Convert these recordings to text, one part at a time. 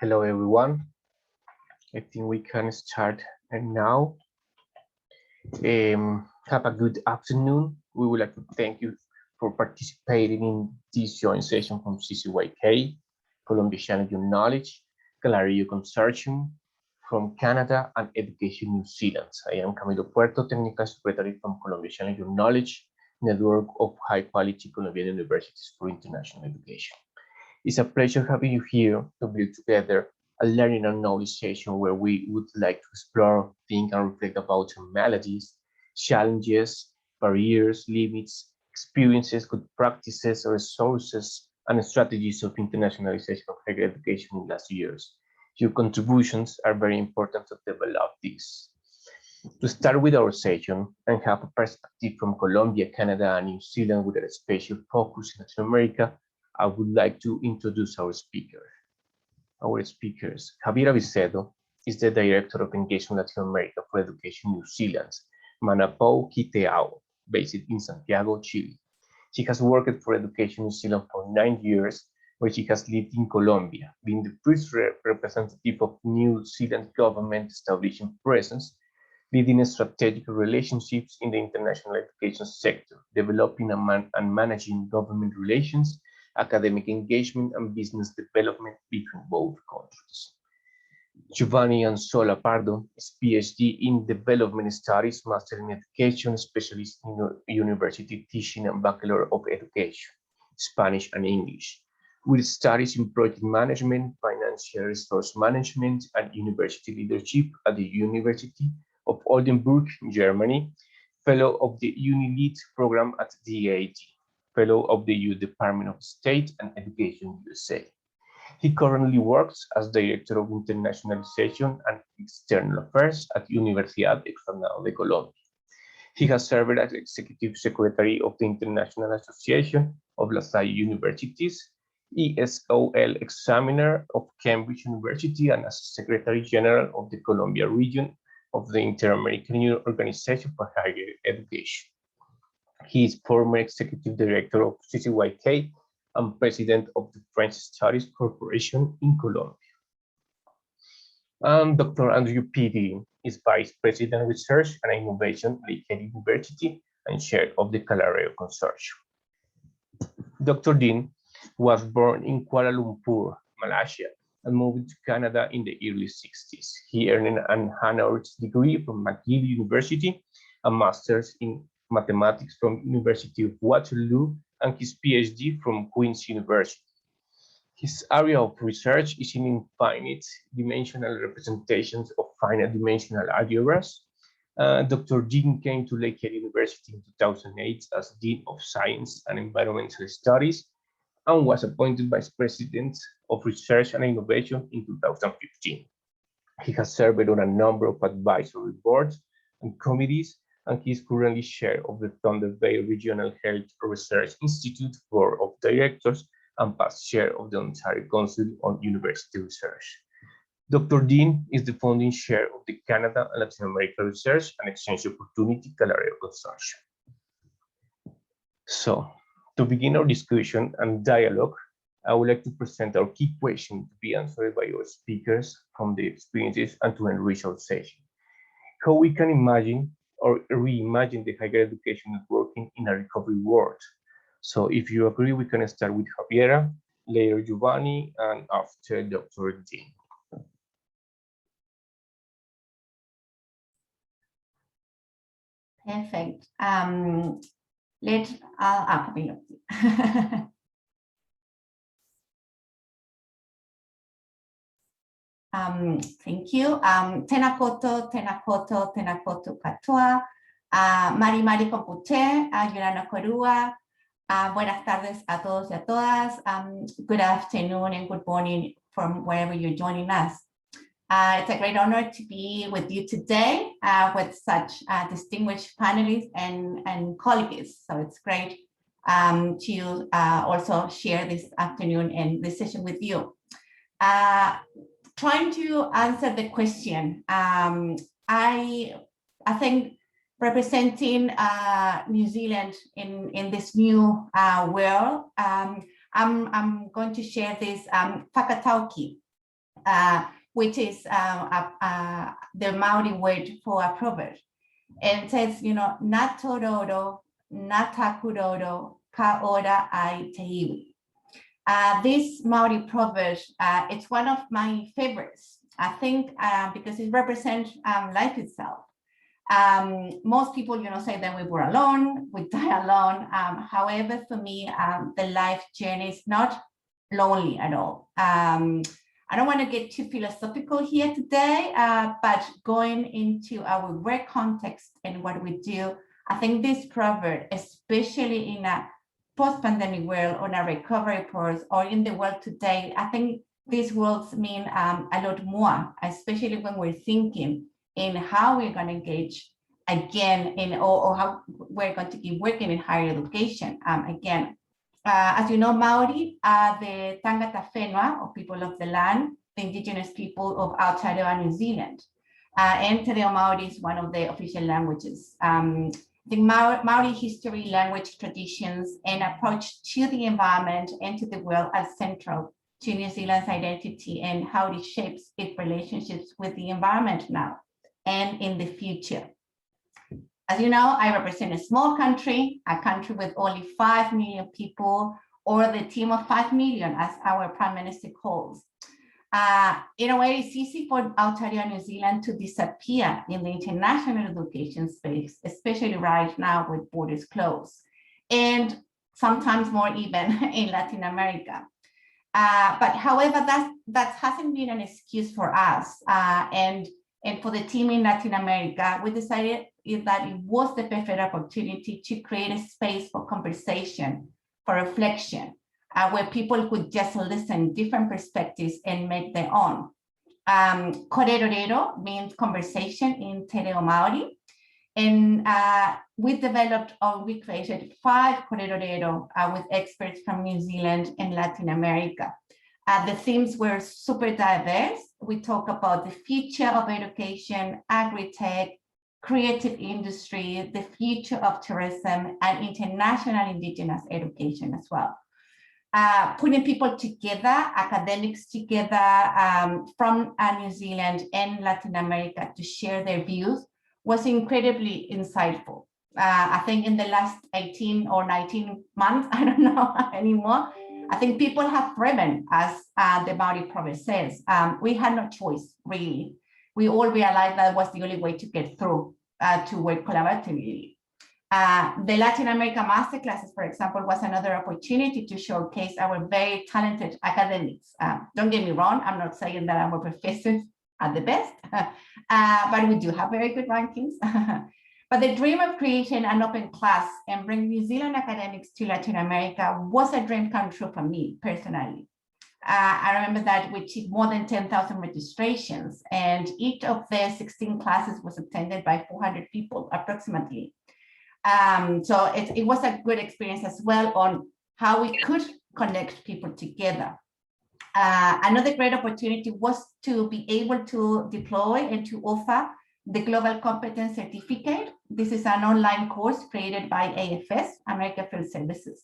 Hello, everyone. I think we can start now. Have a good afternoon. We would like to thank you for participating in this joint session from CCYK, Colombia Challenge Your Knowledge, Galerio Consortium, from Canada, and Education New Zealand. I am Camilo Puerto, Technical Secretary from Colombia Challenge Your Knowledge, network of high-quality Colombian universities for international education. It's a pleasure having you here to build together a learning and knowledge session where we would like to explore, think, and reflect about melodies, challenges, barriers, limits, experiences, good practices, resources, and strategies of internationalization of higher education in last years. Your contributions are very important to develop this. To start with our session and have a perspective from Colombia, Canada, and New Zealand with a special focus in Latin America, I would like to introduce our speakers. Javier Avicedo is the Director of Engagement Latin America for Education New Zealand, Manapau Quiteao, based in Santiago, Chile. She has worked for Education New Zealand for 9 years, where she has lived in Colombia, being the first representative of New Zealand government establishing presence, leading strategic relationships in the international education sector, developing and managing government relations, academic engagement, and business development between both countries. Giovanni Anzola Pardo is PhD in Development Studies, Master in Education, Specialist in University Teaching, and Bachelor of Education, Spanish and English, with studies in Project Management, Financial Resource Management, and University Leadership at the University of Oldenburg, Germany, Fellow of the UniLead program at DAT, Fellow of the U Department of State and Education USA. He currently works as Director of Internationalization and External Affairs at Universidad Externado de Colombia. He has served as Executive Secretary of the International Association of La Salle Universities, ESOL Examiner of Cambridge University, and as Secretary General of the Colombia region of the Inter-American Organization for Higher Education. He is former Executive Director of CCYK and President of the French Studies Corporation in Colombia. Dr. Andrew P. is Vice President Research and Innovation at IHE University and Chair of the Galerio Consortium. Dr. Dean was born in Kuala Lumpur, Malaysia, and moved to Canada in the early 60s. He earned an honors degree from McGill University, a master's in mathematics from University of Waterloo, and his PhD from Queen's University. His area of research is in infinite dimensional representations of finite dimensional algebras. Dr. Dean came to Lakehead University in 2008 as Dean of Science and Environmental Studies and was appointed Vice President of Research and Innovation in 2015. He has served on a number of advisory boards and committees, and he is currently chair of the Thunder Bay Regional Health Research Institute Board of Directors and past chair of the Ontario Council on University Research. Dr. Dean is the founding chair of the Canada and Latin America Research and Exchange Opportunity Galerio Consortium. So, to begin our discussion and dialogue, I would like to present our key question to be answered by our speakers from the experiences and to enrich our session. How we can imagine or reimagine the higher education networking in a recovery world. So if you agree, we can start with Javiera, later Giovanni, and after Dr. Dean. Perfect. Thank you. Tena koto katoa. Mari Mari Compuche, Yurana Korua. Buenas tardes a todos y a todas. Good afternoon and good morning from wherever you're joining us. It's a great honor to be with you today with such distinguished panelists and colleagues. So it's great to also share this afternoon and this session with you. Trying to answer the question, I think representing New Zealand in this new world, I'm going to share this whakatauki. which is the Maori word for a proverb. And it says, na tororo, na takuroro, ka ora ai te iwi. This Maori proverb, it's one of my favorites, I think, because it represents life itself. Most people, say that we were alone, we die alone. However, for me, the life journey is not lonely at all. I don't want to get too philosophical here today, but going into our work context and what we do, I think this proverb, especially in a post-pandemic world, on a recovery course, or in the world today, I think these words mean a lot more, especially when we're thinking in how we're going to engage again in, or how we're going to keep working in higher education again. As you know, Maori are the Tangata Whenua, or people of the land, the indigenous people of Aotearoa, New Zealand. And Te Reo Maori is one of the official languages. The Maori history, language, traditions, and approach to the environment and to the world are central to New Zealand's identity and how it shapes its relationships with the environment now and in the future. As you know, I represent a small country, a country with only 5 million people, or the team of 5 million, as our Prime Minister calls. In a way, it's easy for Aotearoa, New Zealand to disappear in the international education space, especially right now with borders closed, and sometimes more even in Latin America. But however, that hasn't been an excuse for us. And for the team in Latin America, we decided that it was the perfect opportunity to create a space for conversation, for reflection, where people could just listen different perspectives and make their own. Korerorero means conversation in Te Reo Maori. And we developed or we created 5 korerorero with experts from New Zealand and Latin America. The themes were super diverse. We talk about the future of education, agri-tech, creative industry, the future of tourism, and international indigenous education as well. Putting people together, academics together from New Zealand and Latin America to share their views was incredibly insightful. I think in the last 18 or 19 months, I don't know anymore, I think people have thriven, as the Maori proverb says. We had no choice, really. We all realized that was the only way to get through, to work collaboratively. The Latin America Masterclasses, for example, was another opportunity to showcase our very talented academics. Don't get me wrong, I'm not saying that our professors are the best, but we do have very good rankings. But the dream of creating an open class and bring New Zealand academics to Latin America was a dream come true for me personally. I remember that we achieved more than 10,000 registrations, and each of the 16 classes was attended by 400 people approximately. So it was a good experience as well on how we could connect people together. Another great opportunity was to be able to deploy and to offer the Global Competence Certificate. This is an online course created by AFS, American Field Services.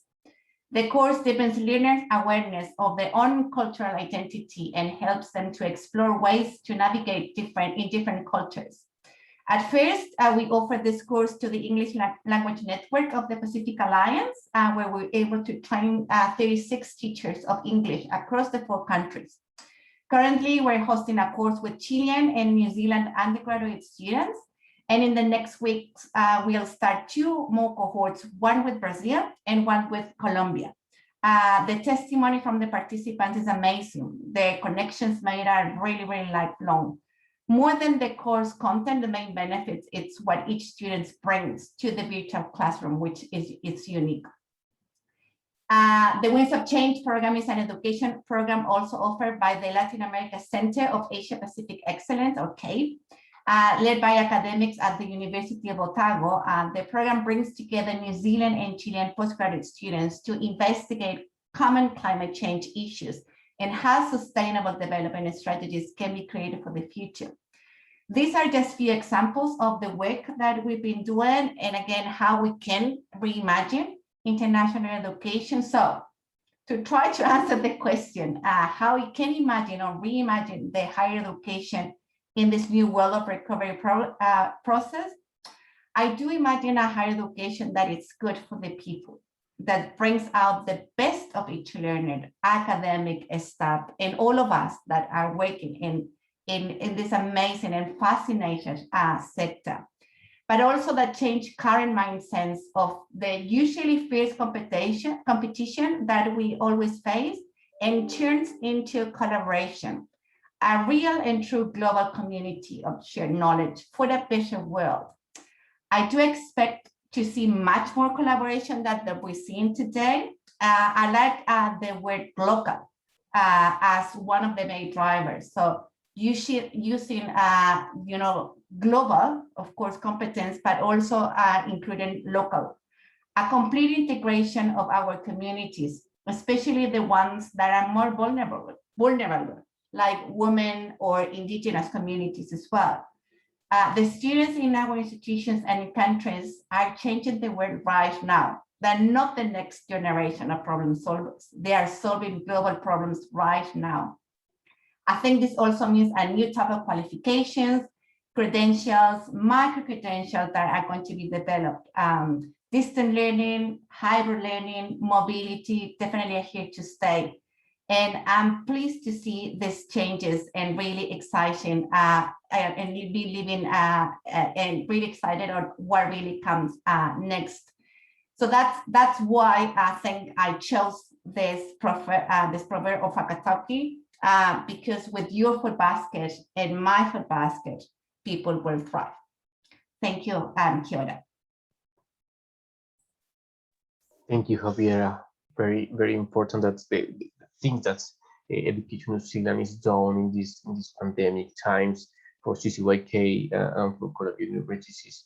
The course deepens learners' awareness of their own cultural identity and helps them to explore ways to navigate in different cultures. At first, we offered this course to the English Language Network of the Pacific Alliance, where we were able to train 36 teachers of English across the 4 countries. Currently, we're hosting a course with Chilean and New Zealand undergraduate students. And in the next weeks, we'll start 2 more cohorts, one with Brazil and one with Colombia. The testimony from the participants is amazing. The connections made are really, really lifelong. More than the course content, the main benefits, it's what each student brings to the virtual classroom, which is unique. The Winds of Change program is an education program also offered by the Latin America Center of Asia Pacific Excellence, or CAPE, led by academics at the University of Otago. The program brings together New Zealand and Chilean postgraduate students to investigate common climate change issues and how sustainable development strategies can be created for the future. These are just few examples of the work that we've been doing, and again, how we can reimagine international education. So to try to answer the question, how you can imagine or reimagine the higher education in this new world of recovery process, I do imagine a higher education that is good for the people, that brings out the best of each learner, academic staff, and all of us that are working in this amazing and fascinating sector. But also that change current mindsets of the usually fierce competition that we always face and turns into collaboration, a real and true global community of shared knowledge for a better world. I do expect to see much more collaboration than we're seeing today. I like the word local as one of the main drivers. So using global, of course, competence, but also including local. A complete integration of our communities, especially the ones that are more vulnerable, like women or indigenous communities as well. The students in our institutions and in countries are changing the world right now. They're not the next generation of problem solvers. They are solving global problems right now. I think this also means a new type of qualifications, credentials, micro-credentials that are going to be developed. Distant learning, hybrid learning, mobility, definitely are here to stay. And I'm pleased to see these changes and really exciting and be living and really excited on what really comes next. So that's why I think I chose this proverb of Akataki, because with your food basket and my food basket, people will thrive. Thank you, kia ora. Thank you, Javiera. Very, very important. That's the thing that Education New Zealand is done in these pandemic times for CCYK and for Colombia universities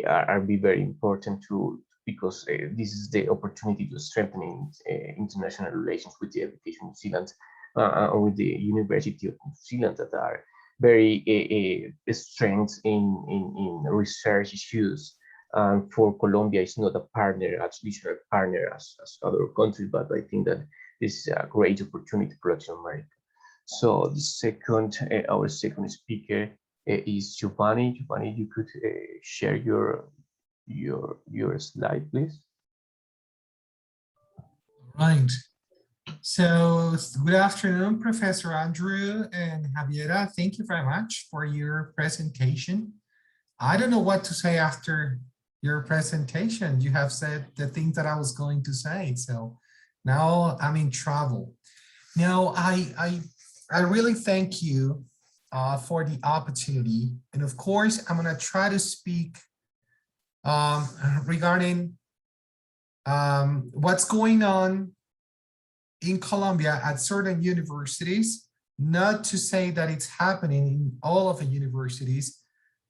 are be very important too, because this is the opportunity to strengthening international relations with the Education New Zealand and with the University of New Zealand that are very strength in research issues. And for Colombia, it's not a partner, a traditional partner as other countries, but I think that this is a great opportunity for Latin America. So the second, our second speaker is Giovanni. Giovanni, you could share your slide, please. Right. So good afternoon, Professor Andrew and Javiera. Thank you very much for your presentation. I don't know what to say after your presentation. You have said the things that I was going to say. So now I'm in trouble. Now, I really thank you for the opportunity. And of course, I'm going to try to speak regarding what's going on in Colombia at certain universities, not to say that it's happening in all of the universities,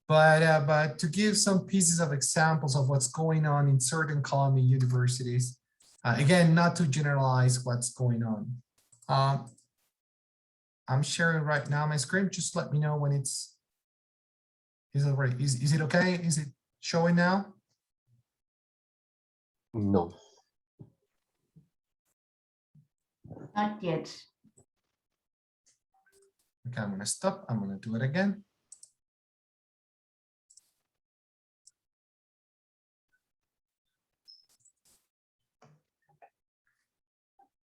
but to give some pieces of examples of what's going on in certain Colombian universities. Again, not to generalize what's going on. I'm sharing right now my screen. Just let me know when is it okay? Is it showing now? No. Not yet. Okay, I'm going to stop. I'm going to do it again.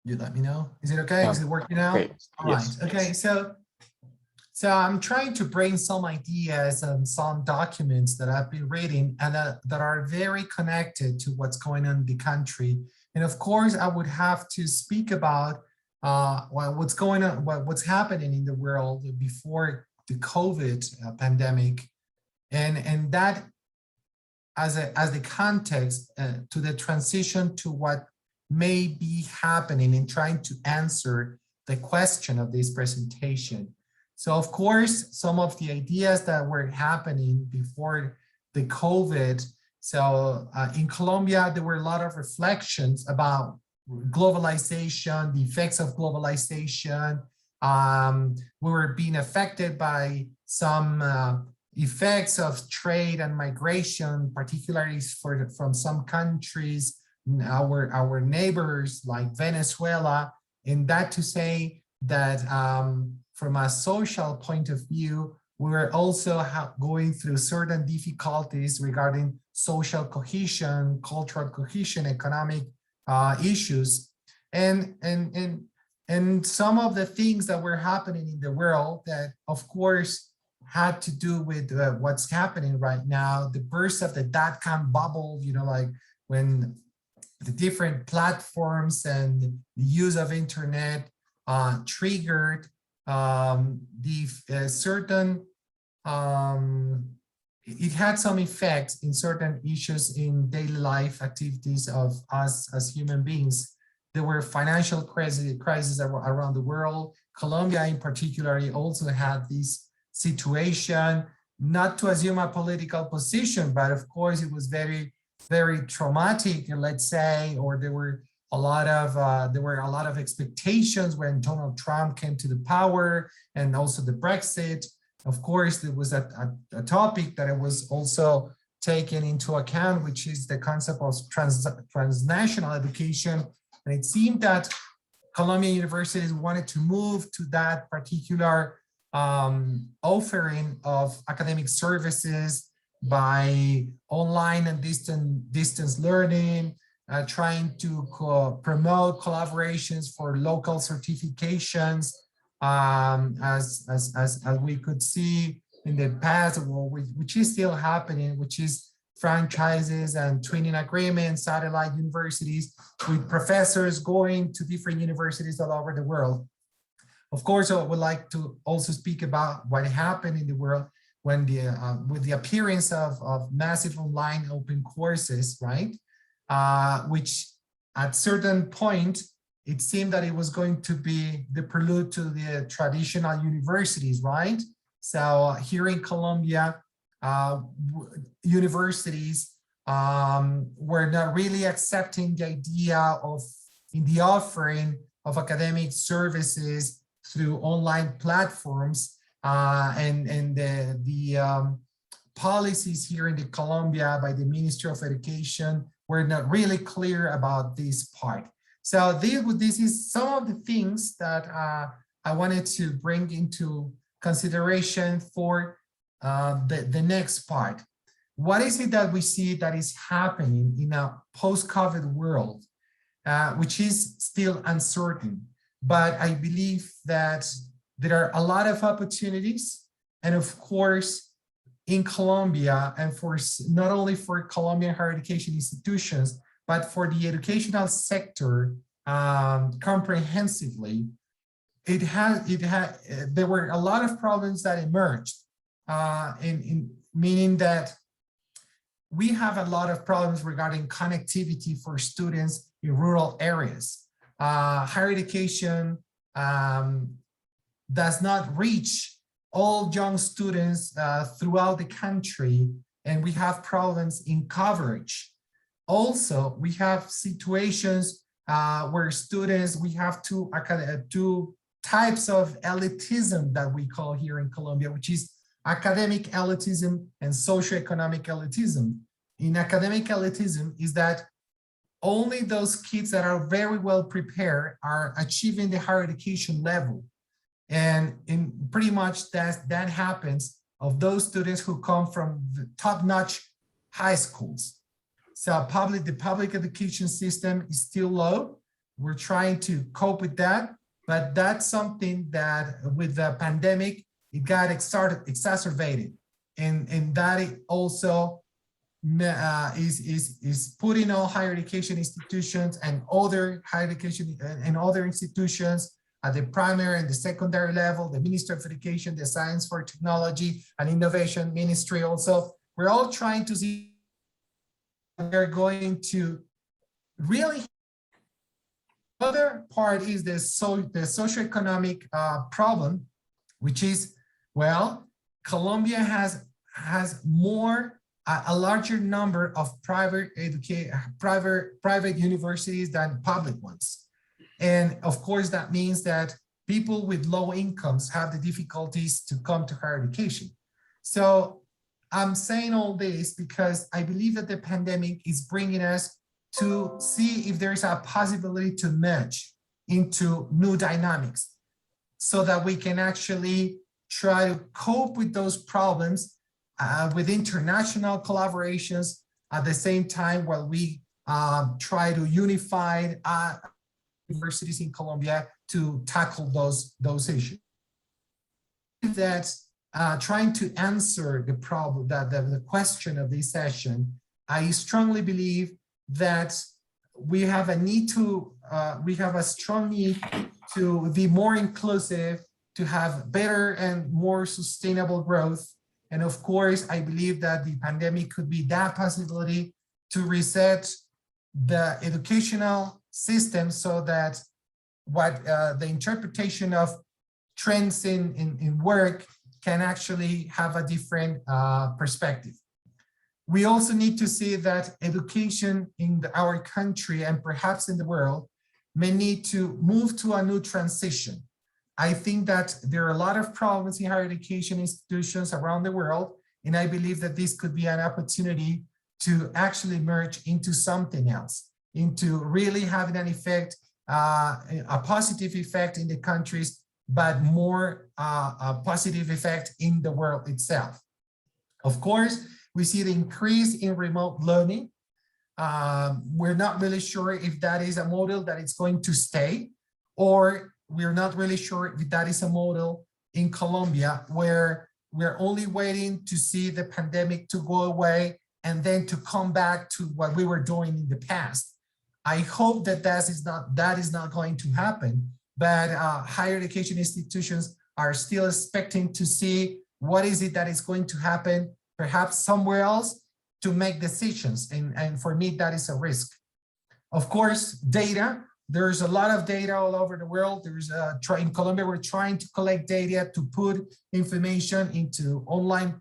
You let me know. Is it okay? Is it working now? Okay. All yes. Right. Okay. So I'm trying to bring some ideas and some documents that I've been reading and that are very connected to what's going on in the country. And of course, I would have to speak about what's going on, what's happening in the world before the COVID pandemic, and that as the context to the transition to what may be happening in trying to answer the question of this presentation. So of course, some of the ideas that were happening before the COVID. So in Colombia, there were a lot of reflections about globalization, the effects of globalization. We were being affected by some effects of trade and migration, particularly from some countries. our neighbors like Venezuela, and that to say that from a social point of view, we're also going through certain difficulties regarding social cohesion, cultural cohesion, economic issues, and some of the things that were happening in the world that, of course, had to do with what's happening right now, the burst of the dot-com bubble, like when the different platforms and the use of internet triggered certain, it had some effects in certain issues in daily life activities of us as human beings. There were financial crises around the world. Colombia in particular also had this situation, not to assume a political position, but of course it was very, very traumatic, let's say, or there were a lot of expectations when Donald Trump came to the power, and also the Brexit. Of course, there was a topic that was also taken into account, which is the concept of transnational education. And it seemed that Colombian universities wanted to move to that particular offering of academic services by online and distance learning, trying to promote collaborations for local certifications, as we could see in the past, which is still happening, which is franchises and twinning agreements, satellite universities with professors going to different universities all over the world. Of course, I would like to also speak about what happened in the world when with the appearance of massive online open courses, right? Which at certain point, it seemed that it was going to be the prelude to the traditional universities, right? So here in Colombia, universities were not really accepting the idea of in the offering of academic services through online platforms, and the policies here in Colombia by the Ministry of Education were not really clear about this part. So this is some of the things that I wanted to bring into consideration for the next part. What is it that we see that is happening in a post-COVID world, which is still uncertain? But I believe that there are a lot of opportunities, and of course, in Colombia, and for not only for Colombian higher education institutions, but for the educational sector comprehensively, there were a lot of problems that emerged, meaning that we have a lot of problems regarding connectivity for students in rural areas. Higher education does not reach all young students throughout the country, and we have problems in coverage. Also, we have situations where students, we have two types of elitism that we call here in Colombia, which is academic elitism and socioeconomic elitism. In academic elitism is that only those kids that are very well prepared are achieving the higher education level. And pretty much that happens of those students who come from the top-notch high schools. So the public education system is still low. We're trying to cope with that, but that's something that with the pandemic, it got exacerbated. And that it also is putting all higher education institutions and other higher education and other institutions at the primary and the secondary level, the Ministry of Education, the Science for Technology and Innovation Ministry also. We're all trying to see we're going to really. Other part is the socioeconomic problem, which is, well, Colombia has a larger number of private universities than public ones. And of course, that means that people with low incomes have the difficulties to come to higher education. So I'm saying all this because I believe that the pandemic is bringing us to see if there is a possibility to merge into new dynamics so that we can actually try to cope with those problems with international collaborations at the same time while we try to unify universities in Colombia to tackle those issues. That trying to answer the problem, the question of this session, I strongly believe that we have a need to, we have a strong need to be more inclusive, to have better and more sustainable growth. And of course, I believe that the pandemic could be that possibility to reset the educational system so that what the interpretation of trends in work can actually have a different perspective. We also need to see that education in our country and perhaps in the world may need to move to a new transition. I think that there are a lot of problems in higher education institutions around the world, and I believe that this could be an opportunity to actually merge into something else, into really having an effect, a positive effect in the countries, but more a positive effect in the world itself. Of course, we see the increase in remote learning. We're not really sure if that is a model that is going to stay, or we're not really sure if that is a model in Colombia where we're only waiting to see the pandemic to go away and then to come back to what we were doing in the past. I hope that that is not going to happen, but higher education institutions are still expecting to see what is it that is going to happen perhaps somewhere else to make decisions. And for me, that is a risk. Of course, data, there's a lot of data all over the world. There's in Colombia, we're trying to collect data to put information into online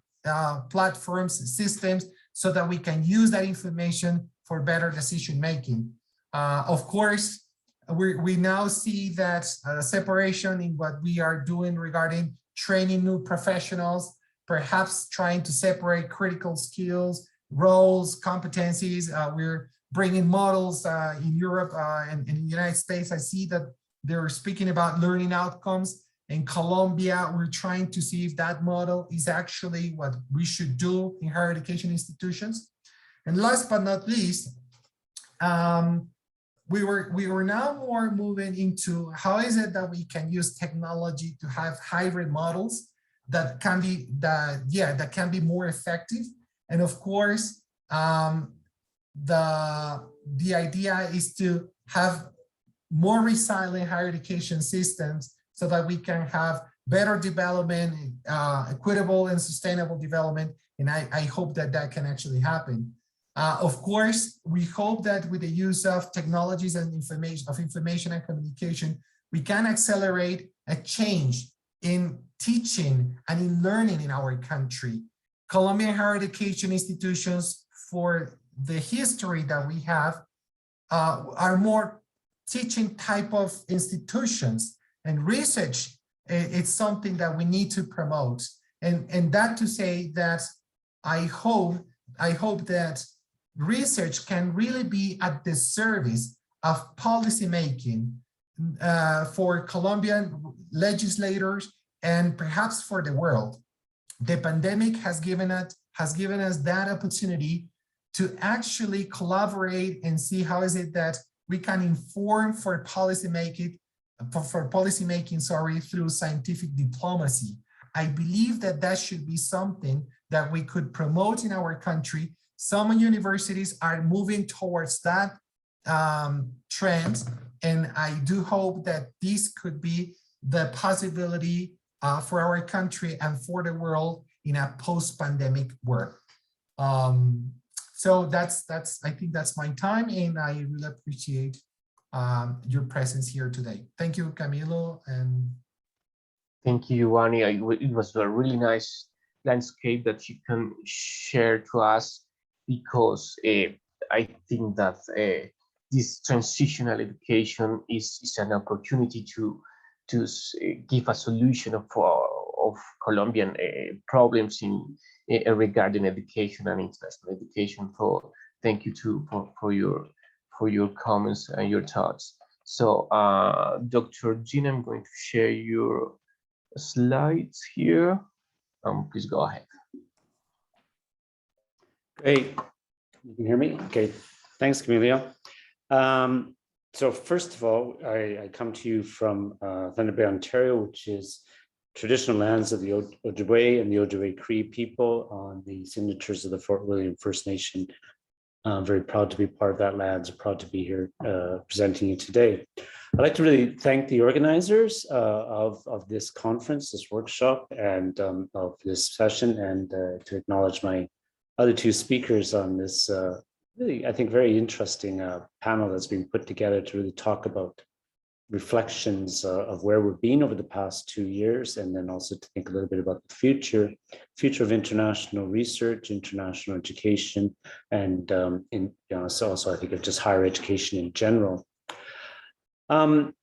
platforms and systems so that we can use that information for better decision making. Of course, we now see that separation in what we are doing regarding training new professionals, perhaps trying to separate critical skills, roles, competencies. We're bringing models in Europe and in the United States. I see that they're speaking about learning outcomes. In Colombia, we're trying to see if that model is actually what we should do in higher education institutions. And last but not least, we were now more moving into how is it that we can use technology to have hybrid models that can be more effective. And of course, the idea is to have more resilient higher education systems so that we can have better development, equitable and sustainable development. And I hope that that can actually happen. Of course, we hope that with the use of technologies and information and communication, we can accelerate a change in teaching and in learning in our country. Colombian higher education institutions, for the history that we have, are more teaching type of institutions, and research, it's something that we need to promote. And that to say that I hope that research can really be at the service of policy making for Colombian legislators and perhaps for the world. The pandemic has given us that opportunity to actually collaborate and see how is it that we can inform for policy making through scientific diplomacy. I believe that that should be something that we could promote in our country. Some universities are moving towards that trend, and I do hope that this could be the possibility for our country and for the world in a post-pandemic world. So I think that's my time, and I really appreciate your presence here today. Thank you, Camilo. And thank you, Giovanni. It was a really nice landscape that you can share to us, because I think that this transitional education is an opportunity to give a solution of Colombian problems in regarding education and international education. So thank you for for your comments and your thoughts. So, Dr. Jean, I'm going to share your slides here. Please go ahead. Great. You can hear me? Okay. Thanks, Camilo. So first of all, I come to you from Thunder Bay, Ontario, which is traditional lands of the Ojibwe and the Ojibwe Cree people on the signatures of the Fort William First Nation. I'm very proud to be part of that land, so proud to be here presenting you today. I'd like to really thank the organizers of this conference, this workshop, and of this session, and to acknowledge my other two speakers on this really, I think, very interesting panel that's been put together to really talk about reflections of where we've been over the past 2 years, and then also to think a little bit about the future of international research, international education, and so also I think of just higher education in general. Probably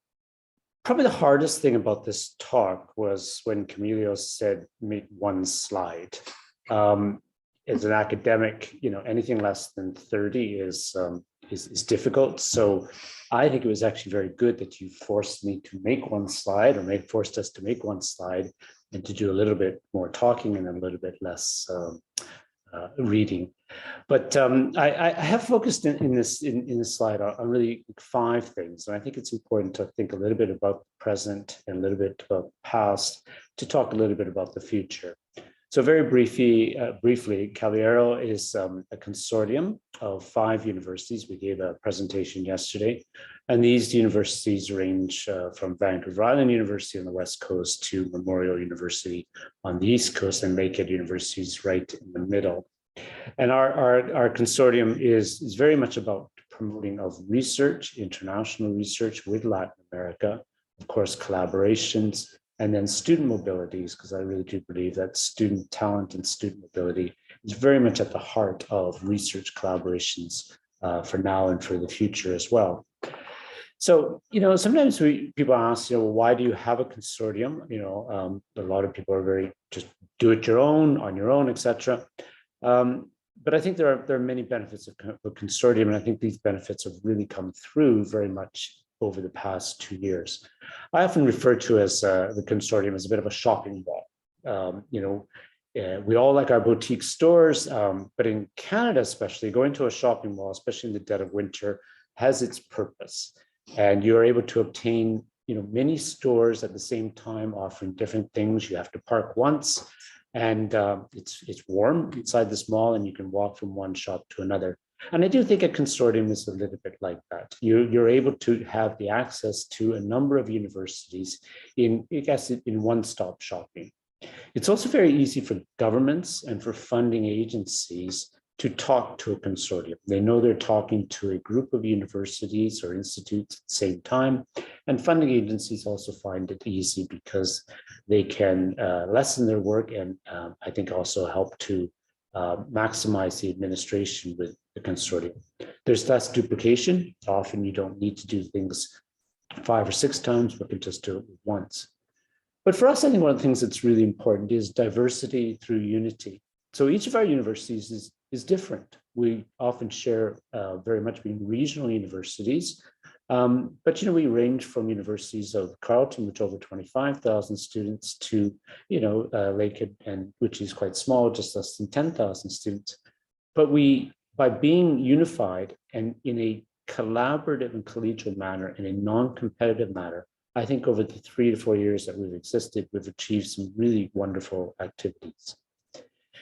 the hardest thing about this talk was when Camilo said, make one slide. As an academic, anything less than 30 is difficult. So I think it was actually very good that you forced me to make one slide, or forced us to make one slide, and to do a little bit more talking and a little bit less reading. But I have focused in this slide on really 5 things, and I think it's important to think a little bit about the present and a little bit about the past, to talk a little bit about the future. So very briefly, Caballero is a consortium of 5 universities. We gave a presentation yesterday, and these universities range from Vancouver Island University on the West Coast to Memorial University on the East Coast, and Lakehead University is right in the middle. And our consortium is very much about promoting of research, international research with Latin America, of course, collaborations, and then student mobilities, because I really do believe that student talent and student mobility is very much at the heart of research collaborations for now and for the future as well. So, sometimes people ask, why do you have a consortium? A lot of people are very just do it on your own, etc. But I think there are many benefits of a consortium, and I think these benefits have really come through very much over the past 2 years. I often refer to as the consortium as a bit of a shopping mall. We all like our boutique stores, but in Canada especially, going to a shopping mall, especially in the dead of winter, has its purpose. And you're able to obtain many stores at the same time offering different things. You have to park once, and it's warm inside this mall, and you can walk from one shop to another. And I do think a consortium is a little bit like that. You're able to have the access to a number of universities in one-stop shopping. It's also very easy for governments and for funding agencies to talk to a consortium. They know they're talking to a group of universities or institutes at the same time. And funding agencies also find it easy because they can lessen their work, and I think also help to maximize the administration with the consortium. There's less duplication. Often you don't need to do things 5 or 6 times, but can just do it once. But for us, I think one of the things that's really important is diversity through unity. So each of our universities is different. We often share very much being regional universities, but we range from universities of Carleton, which over 25,000 students, to Lakehead, and which is quite small, just less than 10,000 students. But by being unified and in a collaborative and collegial manner, in a non-competitive manner, I think over the 3 to 4 years that we've existed, we've achieved some really wonderful activities.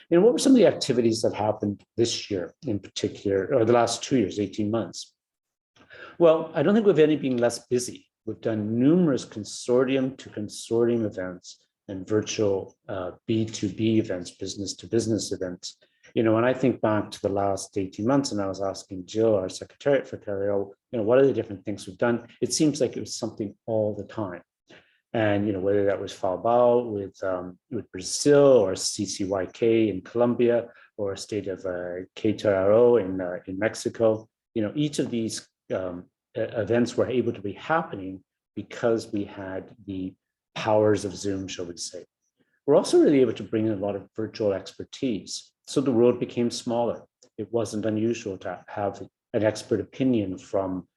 What were some of the activities that happened this year in particular, or the last 2 years, 18 months? Well, I don't think we've any been less busy. We've done numerous consortium to consortium events and virtual B2B events, business to business events. When I think back to the last 18 months, and I was asking Jill, our secretariat for Carriero, what are the different things we've done? It seems like it was something all the time. And whether that was FABAO with Brazil, or CCYK in Colombia, or state of Querétaro in Mexico, each of these events were able to be happening because we had the powers of Zoom, shall we say. We're also really able to bring in a lot of virtual expertise. So the world became smaller. It wasn't unusual to have an expert opinion from,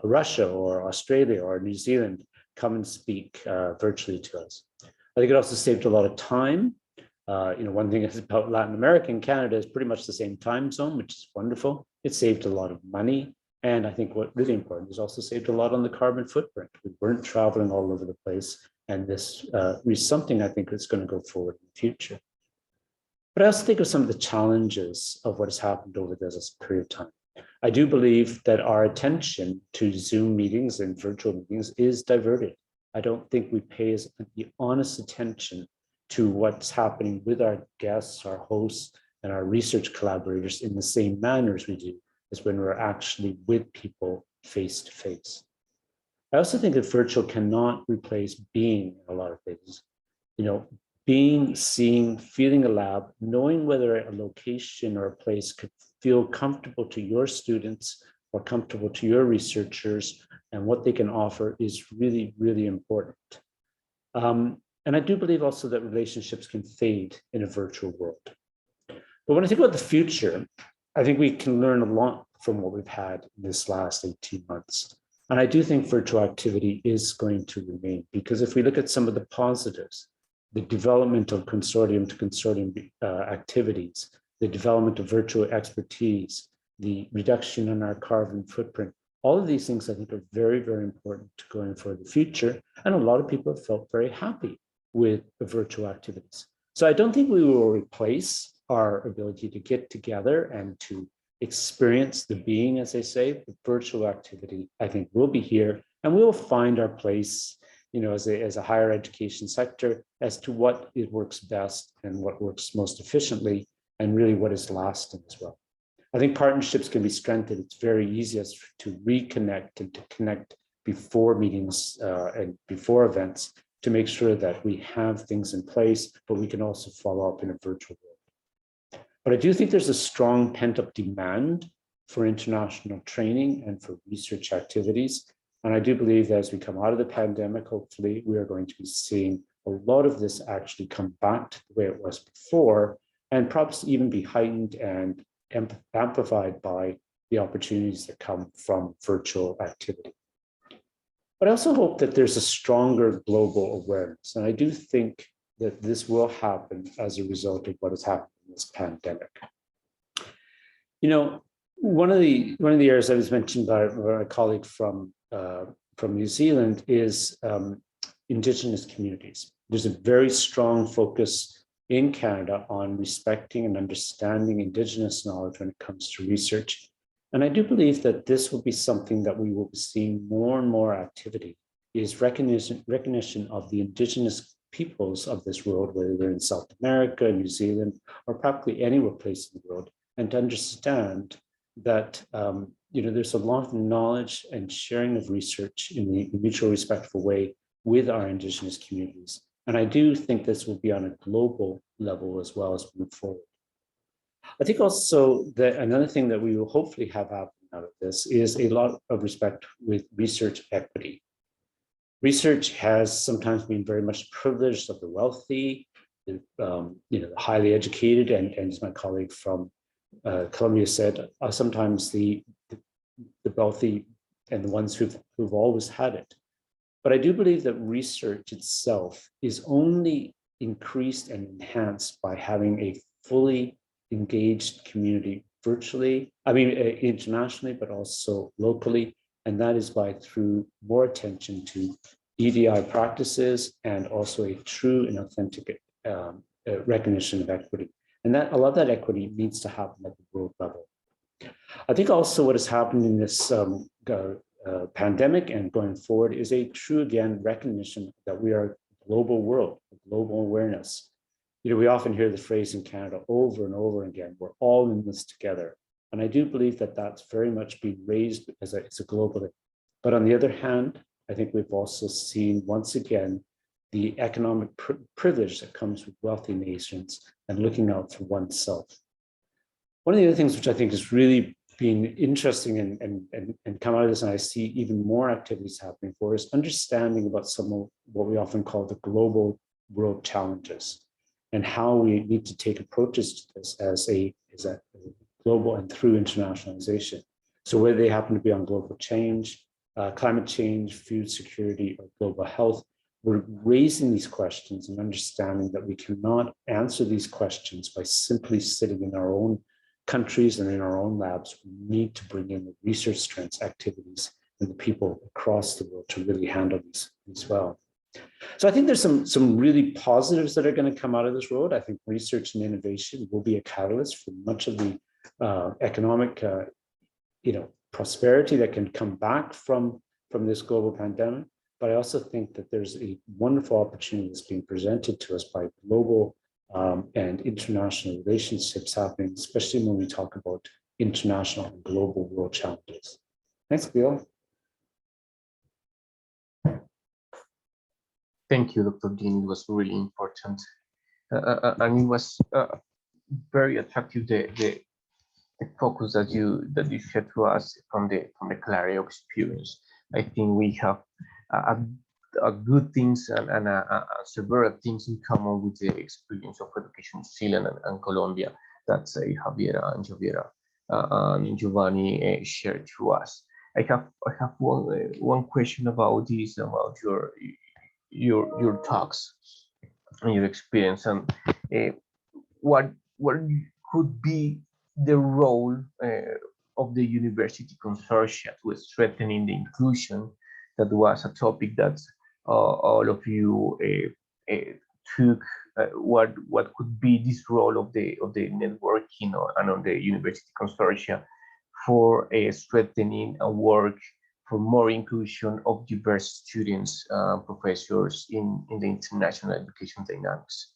Russia or Australia or New Zealand come and speak virtually to us. I think it also saved a lot of time. One thing is about Latin America and Canada is pretty much the same time zone, which is wonderful. It saved a lot of money. And I think what really important is also saved a lot on the carbon footprint. We weren't traveling all over the place. And this is something I think is going to go forward in the future. But I also think of some of the challenges of what has happened over this period of time. I do believe that our attention to Zoom meetings and virtual meetings is diverted. I don't think we pay the honest attention to what's happening with our guests, our hosts, and our research collaborators in the same manner as we do as when we're actually with people face to face. I also think that virtual cannot replace being in a lot of things. Being, seeing, feeling a lab, knowing whether a location or a place could feel comfortable to your students or comfortable to your researchers and what they can offer is really, really important. And I do believe also that relationships can fade in a virtual world. But when I think about the future, I think we can learn a lot from what we've had in this last 18 months. And I do think virtual activity is going to remain, because if we look at some of the positives, the development of consortium to consortium activities, the development of virtual expertise, the reduction in our carbon footprint, all of these things I think are very, very important going for the future. And a lot of people have felt very happy with the virtual activities. So I don't think we will replace our ability to get together and to experience the being, as they say. The virtual activity, I think, will be here, and we will find our place, as a higher education sector, as to what it works best and what works most efficiently, and really what is lasting as well. I think partnerships can be strengthened. It's very easy to reconnect and to connect before meetings and before events to make sure that we have things in place, but we can also follow up in a virtual world. But I do think there's a strong pent-up demand for international training and for research activities. And I do believe that as we come out of the pandemic, hopefully, we are going to be seeing a lot of this actually come back to the way it was before, and perhaps even be heightened and amplified by the opportunities that come from virtual activity. But I also hope that there's a stronger global awareness. And I do think that this will happen as a result of what has happened in this pandemic. One of the areas that was mentioned by a colleague from New Zealand is Indigenous communities. There's a very strong focus in Canada on respecting and understanding Indigenous knowledge when it comes to research. And I do believe that this will be something that we will be seeing more and more activity, is recognition of the Indigenous peoples of this world, whether they're in South America, New Zealand, or practically anywhere place in the world, and to understand that there's a lot of knowledge and sharing of research in a mutual respectful way with our Indigenous communities. And I do think this will be on a global level as well as we move forward. I think also that another thing that we will hopefully have happen out of this is a lot of respect with research equity. Research has sometimes been very much privileged of the wealthy, the highly educated, and as my colleague from Colombia said, sometimes the wealthy and the ones who've always had it. But I do believe that research itself is only increased and enhanced by having a fully engaged community virtually, internationally, but also locally. And that is through more attention to EDI practices and also a true and authentic recognition of equity. And that a lot of that equity needs to happen at the world level. I think also what has happened in this pandemic and going forward is a true, again, recognition that we are a global world, a global awareness. We often hear the phrase in Canada over and over again, we're all in this together. And I do believe that that's very much been raised as a global. But on the other hand, I think we've also seen once again the economic privilege that comes with wealthy nations and looking out for oneself. One of the other things which I think has really been interesting and come out of this, and I see even more activities happening for, is understanding about some of what we often call the global world challenges and how we need to take approaches to this as a global and through internationalization. So whether they happen to be on global change, climate change, food security, or global health, we're raising these questions and understanding that we cannot answer these questions by simply sitting in our own countries and in our own labs. We need to bring in the research strengths, activities, and the people across the world to really handle these as well. So I think there's some really positives that are going to come out of this road. I think research and innovation will be a catalyst for much of the economic prosperity that can come back from this global pandemic. But I also think that there's a wonderful opportunity that's being presented to us by global and international relationships happening, especially when we talk about international and global world challenges. Thanks, Bill. Thank you, Dr. Dean. It was really important. And it was very attractive, the focus that you shared to us from the Clario experience. I think we have a good things and several things in common with the experience of education in New Zealand and Colombia that Javiera and Javiera and Giovanni shared to us. I have one question about this, about your talks and your experience, and what could be the role of the university consortia to strengthening the inclusion. That was a topic that all of you took. What could be this role of the networking and on the university consortia for strengthening and work for more inclusion of diverse students, professors in the international education dynamics.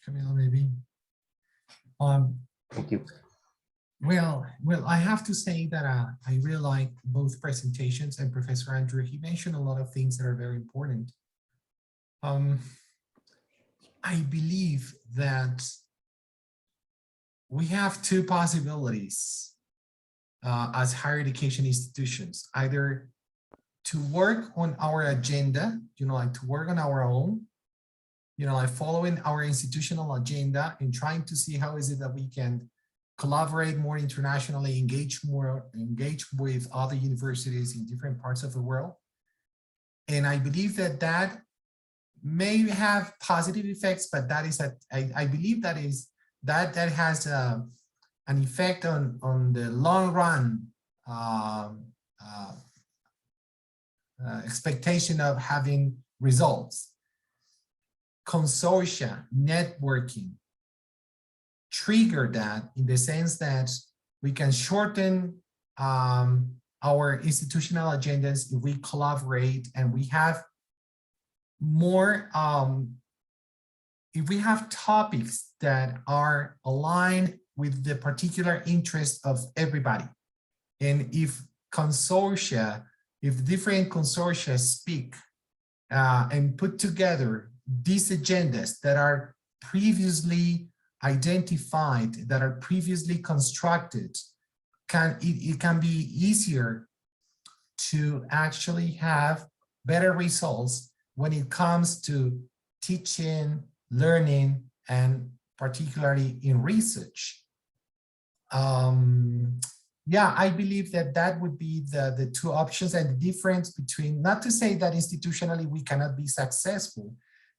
Camila, maybe. Thank you. Well, I have to say that I really like both presentations, and Professor Andrew, he mentioned a lot of things that are very important. I believe that we have two possibilities as higher education institutions, either to work on our agenda, like to work on our own, like following our institutional agenda and trying to see how is it that we can collaborate more internationally, engage with other universities in different parts of the world. And I believe that may have positive effects, but that is I believe that has an effect on the long run expectation of having results. Consortia, networking, trigger that in the sense that we can shorten our institutional agendas if we collaborate and we have more, if we have topics that are aligned with the particular interest of everybody. And if different consortia speak and put together these agendas that are previously identified, that are previously constructed, it can be easier to actually have better results when it comes to teaching, learning, and particularly in research. Yeah, I believe that would be the two options, and the difference between, not to say that institutionally we cannot be successful,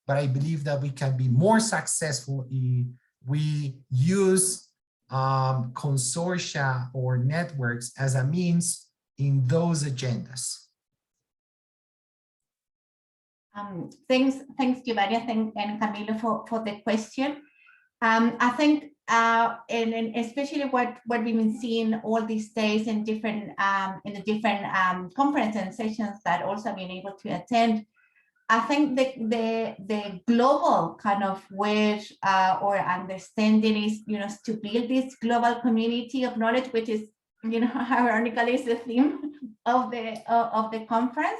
but I believe that we can be more successful if we use consortia or networks as a means in those agendas. Thanks, Giovanni, and Camilo for the question. I think, and especially what we've been seeing all these days in the different conferences and sessions that also have been able to attend, I think the global kind of wish or understanding is, to build this global community of knowledge, which is, ironically is the theme of the conference.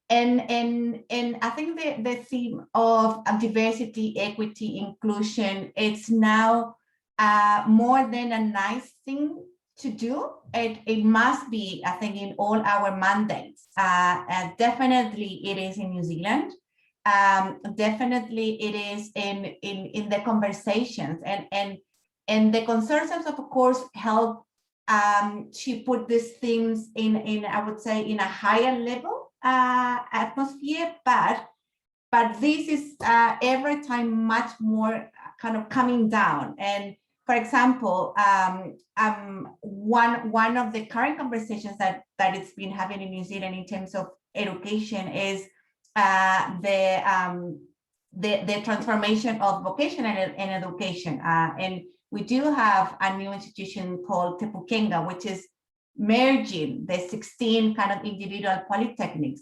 And I think the theme of diversity, equity, inclusion, it's now more than a nice thing to do. It must be, I think, in all our mandates. And definitely it is in New Zealand. Definitely it is in the conversations, and the consortiums, of course, help to put these things in I would say in a higher level atmosphere, but this is every time much more kind of coming down. And for example, one of the current conversations that it's been having in New Zealand in terms of education is the transformation of vocational and education. And we do have a new institution called Te Pukenga, which is merging the 16 kind of individual polytechnics.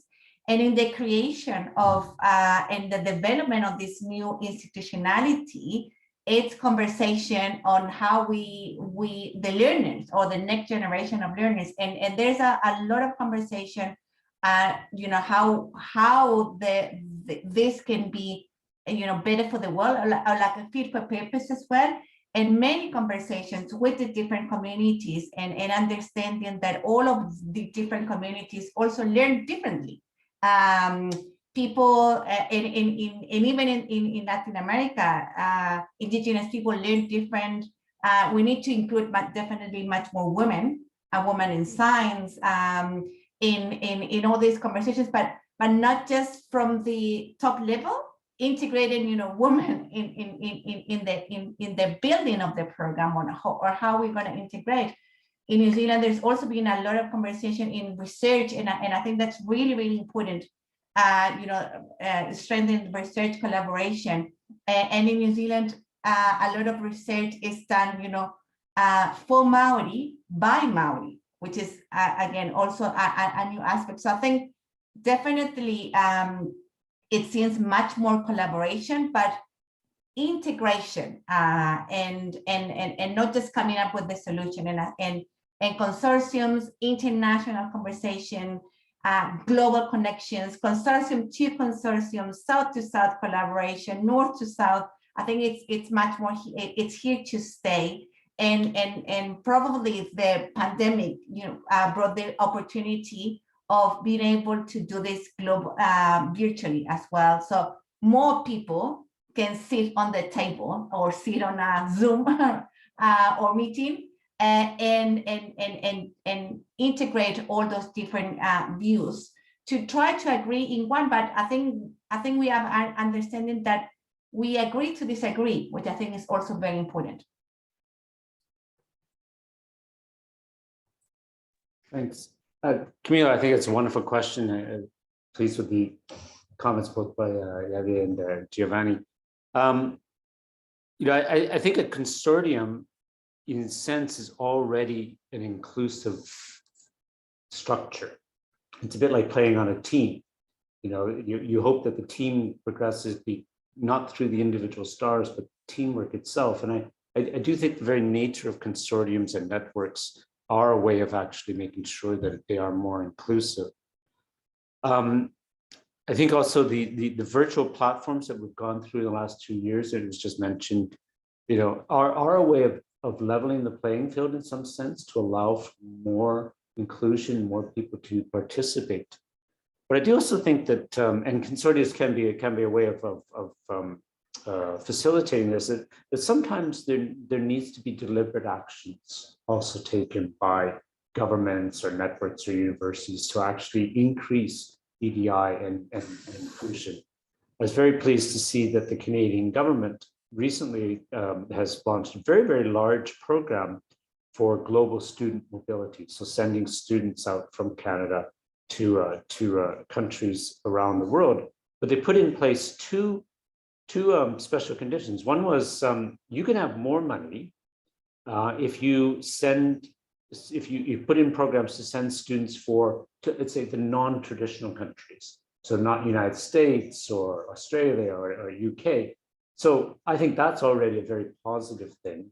And in the creation of and the development of this new institutionality, it's conversation on how we the learners or the next generation of learners, and there's a lot of conversation, you know, how this can be, you know, better for the world, or like a fit for purpose as well. And many conversations with the different communities, and understanding that all of the different communities also learn differently. People and even in Latin America, indigenous people learn different. We need to include definitely much more women, a woman in science, in all these conversations, but not just from the top level, integrating, you know, women in the building of the program, or how we're going to integrate. In New Zealand, there's also been a lot of conversation in research, and I think that's really, really important. You know, strengthen research collaboration. And in New Zealand, a lot of research is done, you know, for Maori by Maori, which is again also a new aspect. So I think definitely it seems much more collaboration, but integration, and not just coming up with the solution, and consortiums, international conversation, global connections, consortium to consortium, south to south collaboration, north to south. I think it's much more, it's here to stay. And probably the pandemic, you know, brought the opportunity of being able to do this global virtually as well. So more people can sit on the table or sit on a Zoom or meeting, and integrate all those different views to try to agree in one. But I think we have an understanding that we agree to disagree, which I think is also very important. Thanks. Camila, I think it's a wonderful question. Pleased with the comments both by Javier and Giovanni. You know, I think a consortium, in a sense, is already an inclusive structure. It's a bit like playing on a team. You know, you hope that the team progresses not through the individual stars, but teamwork itself. And I do think the very nature of consortiums and networks are a way of actually making sure that they are more inclusive. I think also the virtual platforms that we've gone through the last 2 years, and it was just mentioned, you know, are a way of leveling the playing field in some sense, to allow for more inclusion, more people to participate. But I do also think that, and consortiums can be a way of facilitating this, that sometimes there needs to be deliberate actions also taken by governments or networks or universities to actually increase EDI and inclusion. I was very pleased to see that the Canadian government recently has launched a very, very large program for global student mobility. So sending students out from Canada to countries around the world. But they put in place two special conditions. One was you can have more money if you put in programs to send students to, let's say, the non-traditional countries. So not United States or Australia or UK. So I think that's already a very positive thing.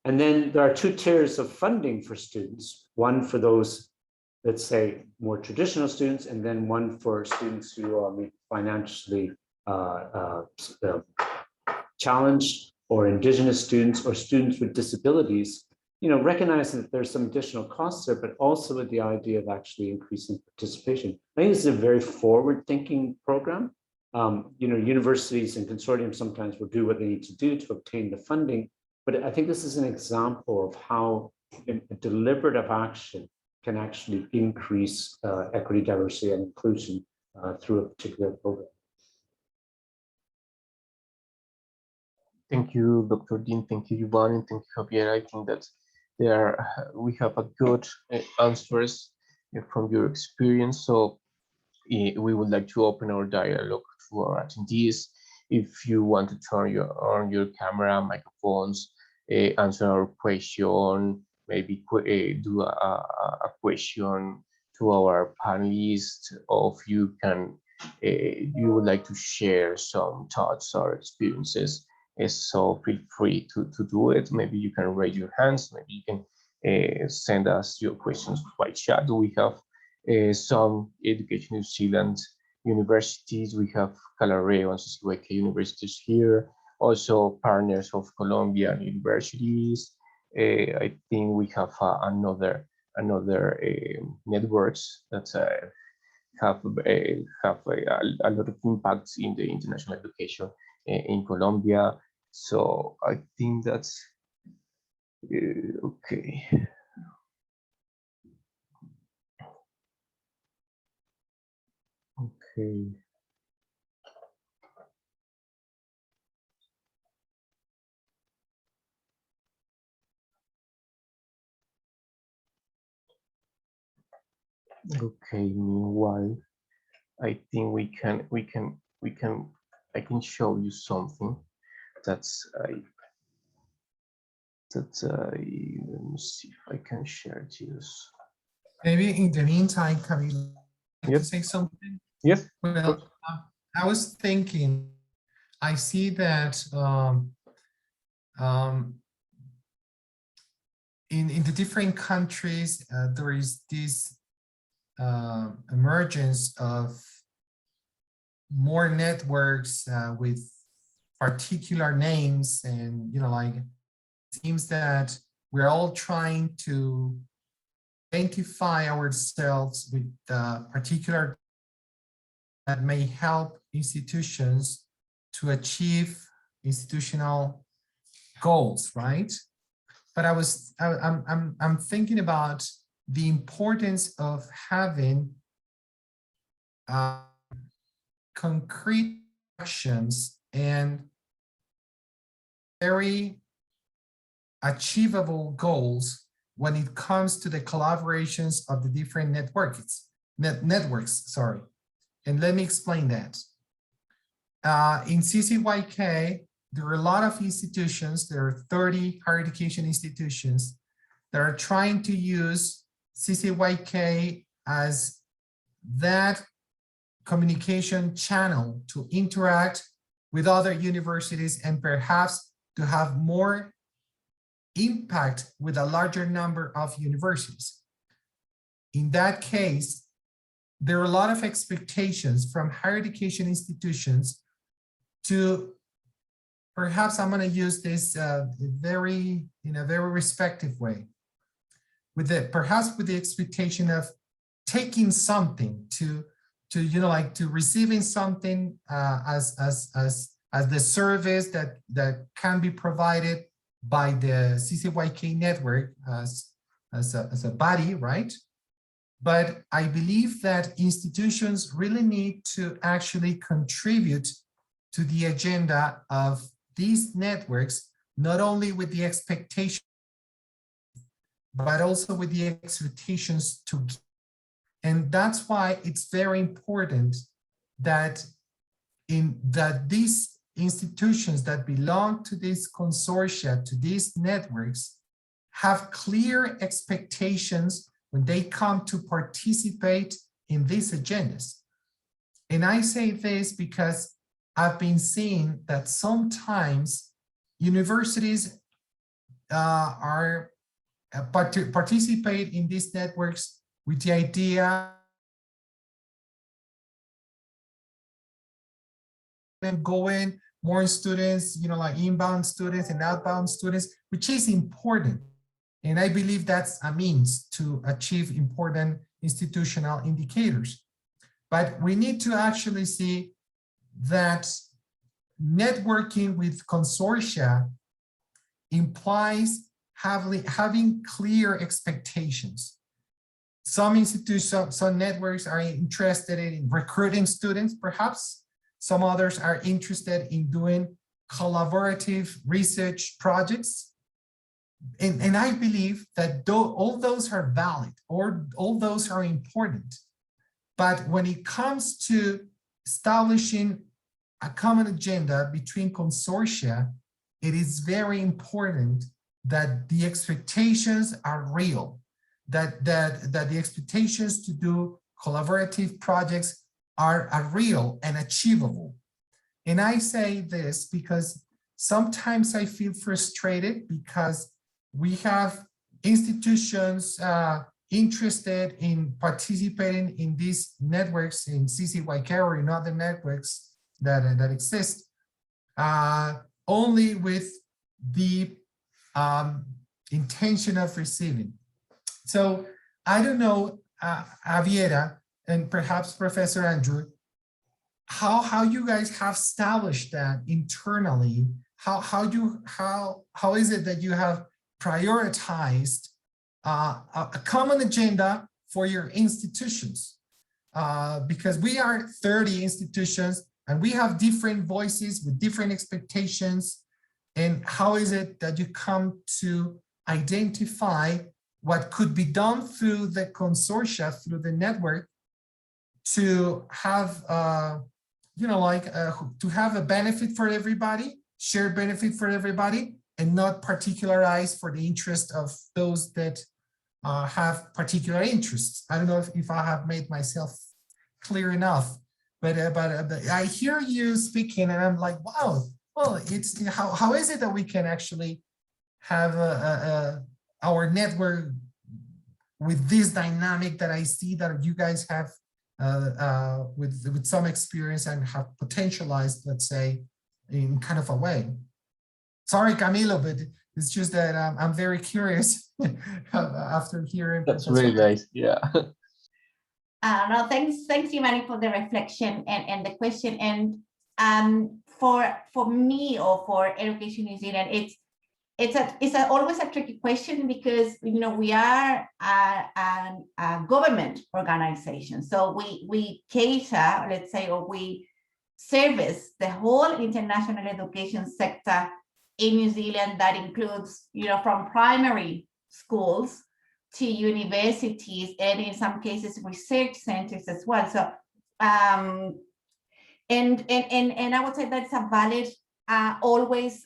And then there are 2 tiers of funding for students, one for those, let's say, more traditional students, and then one for students who are financially challenged, or indigenous students, or students with disabilities. recognizing that there's some additional costs there, but also with the idea of actually increasing participation. I think this is a very forward-thinking program. Universities and consortiums sometimes will do what they need to do to obtain the funding, but I think this is an example of how a deliberative action can actually increase equity, diversity, and inclusion through a particular program. Thank you, Dr. Dean. Thank you, Giovanni. Thank you, Javier. I think that we have a good answers from your experience. So we would like to open our dialogue to our attendees. If you want to turn on your camera, microphones, answer our question, maybe do a question to our panelists, or if you would like to share some thoughts or experiences. So feel free to do it. Maybe you can raise your hands. Maybe you can send us your questions by chat. We have some Education New Zealand universities. We have Caloreo and CCYK universities here. Also partners of Colombian universities. I think we have another networks that have a lot of impacts in the international education in Colombia. So I think that's okay. Okay. Okay, meanwhile, I think I can show you something that's let me see if I can share this. Maybe in the meantime, Camille, Yes. to say something? Yes. Well, I was thinking, I see that in the different countries, there is this emergence of more networks with particular names, and like it seems that we're all trying to identify ourselves with particular that may help institutions to achieve institutional goals, right? But I'm thinking about the importance of having concrete actions and very achievable goals when it comes to the collaborations of the different networks. Sorry. And let me explain that. In CCYK, there are a lot of institutions, there are 30 higher education institutions that are trying to use CCYK as that communication channel to interact with other universities and perhaps to have more impact with a larger number of universities. In that case, there are a lot of expectations from higher education institutions to, perhaps I'm going to use this very respectful way, perhaps with the expectation of taking something to receiving something as the service that can be provided by the CCYK network as a body, right? But I believe that institutions really need to actually contribute to the agenda of these networks, not only with the expectation, but also with the expectations to give. And that's why it's very important that these institutions that belong to this consortia, to these networks, have clear expectations when they come to participate in these agendas. And I say this because I've been seeing that sometimes universities participate in these networks with the idea and going more students, like inbound students and outbound students, which is important. And I believe that's a means to achieve important institutional indicators. But we need to actually see that networking with consortia implies having clear expectations. Some institutions, some networks are interested in recruiting students, perhaps. Some others are interested in doing collaborative research projects. And I believe that all those are valid, or all those are important. But when it comes to establishing a common agenda between consortia, it is very important that the expectations are real, that the expectations to do collaborative projects are real and achievable. And I say this because sometimes I feel frustrated because we have institutions interested in participating in these networks in CCYK or in other networks that exist only with the intention of receiving. So I don't know, Javiera, and perhaps Professor Andrew, how you guys have established that internally. How is it that you have prioritized a common agenda for your institutions? Because we are 30 institutions and we have different voices with different expectations. And how is it that you come to identify what could be done through the consortia, through the network, to have, to have a benefit for everybody, shared benefit for everybody, and not particularized for the interest of those that have particular interests. I don't know if I have made myself clear enough, but I hear you speaking and I'm like, wow, well, it's how is it that we can actually have our network with this dynamic that I see that you guys have with some experience and have potentialized, let's say, in kind of a way. Sorry, Camilo, but it's just that I'm very curious after hearing. That's really nice. Yeah. No, thanks, Imani, for the reflection and the question. And for me, or for Education New Zealand, it's always a tricky question because we are a government organization, so we cater, let's say, or we service the whole international education sector in New Zealand. That includes, from primary schools to universities, and in some cases research centers as well. So and I would say that's a valid always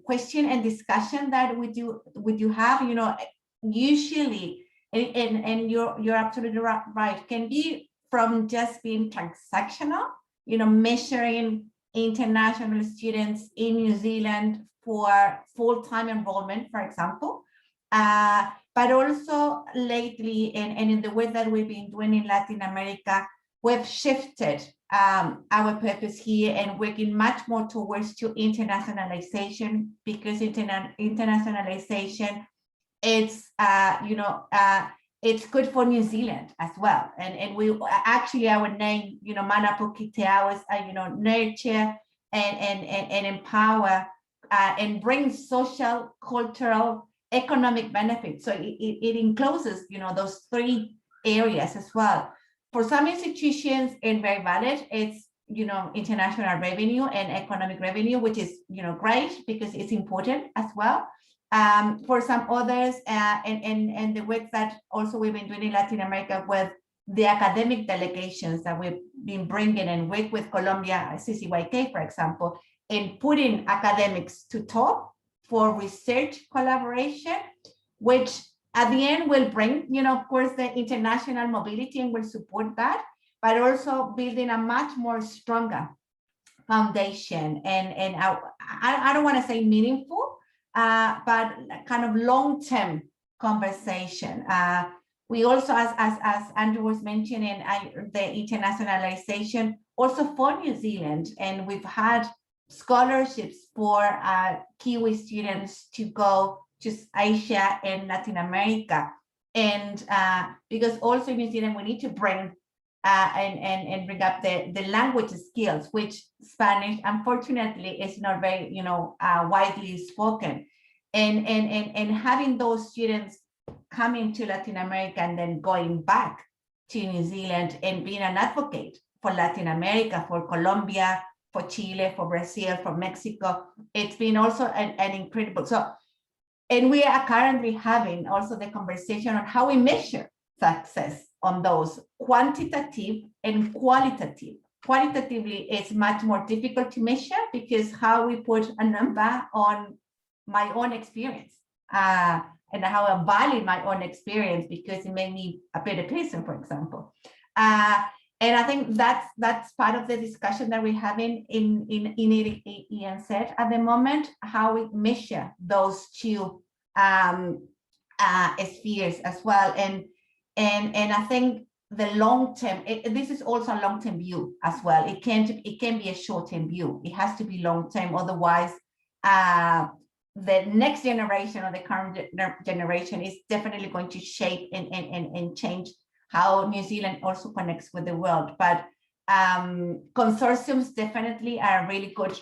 question and discussion that we do have, usually, and you're absolutely right, can be from just being transactional, measuring international students in New Zealand for full-time enrollment, for example, but also lately, and in the way that we've been doing in Latin America, we've shifted our purpose here and working much more towards to internationalization, because internationalization, it's it's good for New Zealand as well. And we actually, our name, Mana Pukiteau, is nurture and empower and bring social, cultural, economic benefits. So it encloses those three areas as well. For some institutions, it's very valid. It's international revenue and economic revenue, which is great because it's important as well. For some others, and the work that also we've been doing in Latin America with the academic delegations that we've been bringing, and work with Colombia, CCYK, for example, in putting academics to talk for research collaboration, which at the end will bring, of course, the international mobility and will support that, but also building a much more stronger foundation and I don't want to say meaningful, but kind of long-term conversation. We also, as Andrew was mentioning, the internationalization also for New Zealand, and we've had scholarships for Kiwi students to go just Asia and Latin America. And because also in New Zealand, we need to bring and bring up the language skills, which Spanish, unfortunately, is not very, widely spoken. And having those students coming to Latin America and then going back to New Zealand and being an advocate for Latin America, for Colombia, for Chile, for Brazil, for Mexico, it's been also an incredible. And we are currently having also the conversation on how we measure success on those quantitative and qualitative. Qualitatively, it's much more difficult to measure because how we put a number on my own experience and how I value my own experience because it made me a better person, for example. And I think that's part of the discussion that we're having in ENZ at the moment, how we measure those two spheres as well. And I think the long term, this is also a long term view as well. It can be a short term view. It has to be long term, otherwise the next generation or the current generation is definitely going to shape and change how New Zealand also connects with the world. But consortiums definitely are really good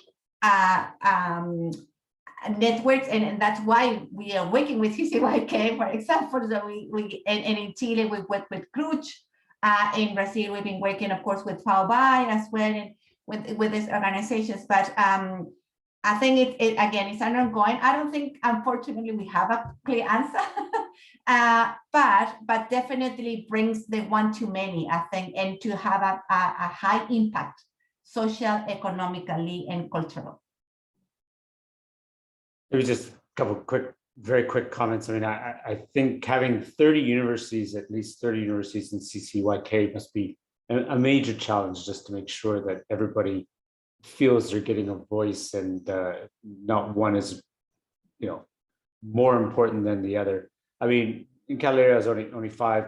networks, and that's why we are working with CCYK, for example. So we and in Chile we work with Cruz. In Brazil we've been working, of course, with FAOBAI as well, and with these organizations. But I think it again, it's an ongoing. I don't think, unfortunately, we have a clear answer, but definitely brings the one to many, I think, and to have a high impact, social, economically, and cultural. Maybe just a couple very quick comments. I mean, I think having 30 universities, at least 30 universities in CCYK must be a major challenge, just to make sure that everybody feels they're getting a voice and not one is, more important than the other. I mean, in Calera is only 5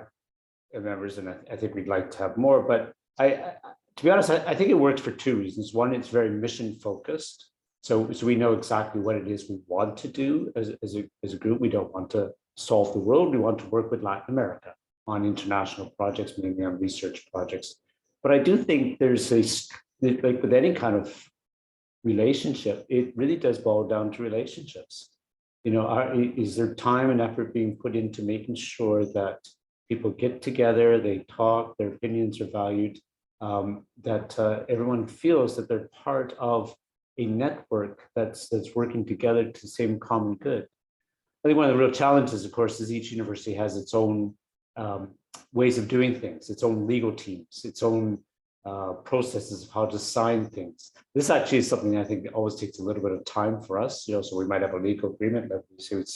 members, and I think we'd like to have more. But to be honest, I think it works for 2 reasons. One, it's very mission focused. So we know exactly what it is we want to do as a group. We don't want to solve the world. We want to work with Latin America on international projects, mainly on research projects. But I do think there's like with any kind of relationship, it really does boil down to relationships. Is there time and effort being put into making sure that people get together, they talk, their opinions are valued, that everyone feels that they're part of a network that's working together to the same common good. I think one of the real challenges, of course, is each university has its own ways of doing things, its own legal teams, its own processes of how to sign things. This actually is something I think always takes a little bit of time for us. So we might have a legal agreement, like we say with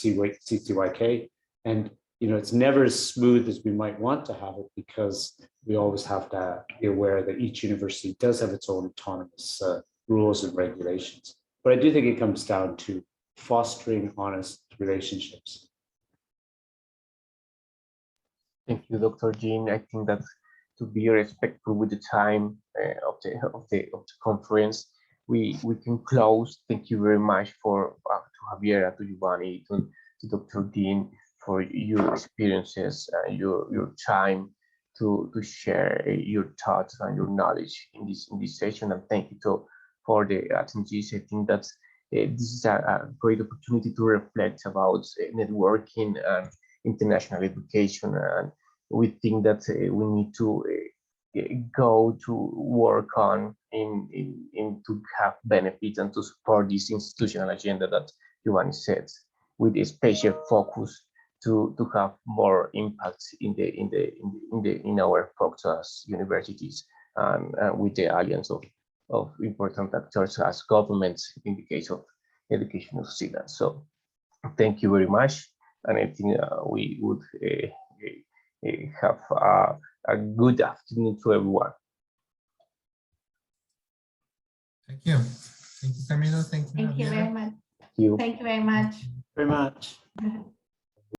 CCYK, and it's never as smooth as we might want to have it, because we always have to be aware that each university does have its own autonomous rules and regulations. But I do think it comes down to fostering honest relationships. Thank you, Dr. Jean. I think that to be respectful with the time of the conference, we can close. Thank you very much to Javiera, to Giovanni, to Dr. Jean for your experiences and your time to share your thoughts and your knowledge in this session. And thank you for the attendees. I think that this is a great opportunity to reflect about networking and international education, and we think that we need to go to work on in to have benefits and to support this institutional agenda that Giovanni said, with a special focus to have more impact in our focus as universities, and with the alliance of important actors as governments in the case of Education New Zealand. So thank you very much, and I think we would have a good afternoon to everyone. Thank you. Thank you, Camilo. Thank you. Thank you very much. Thank you. Thank you very much. Very much.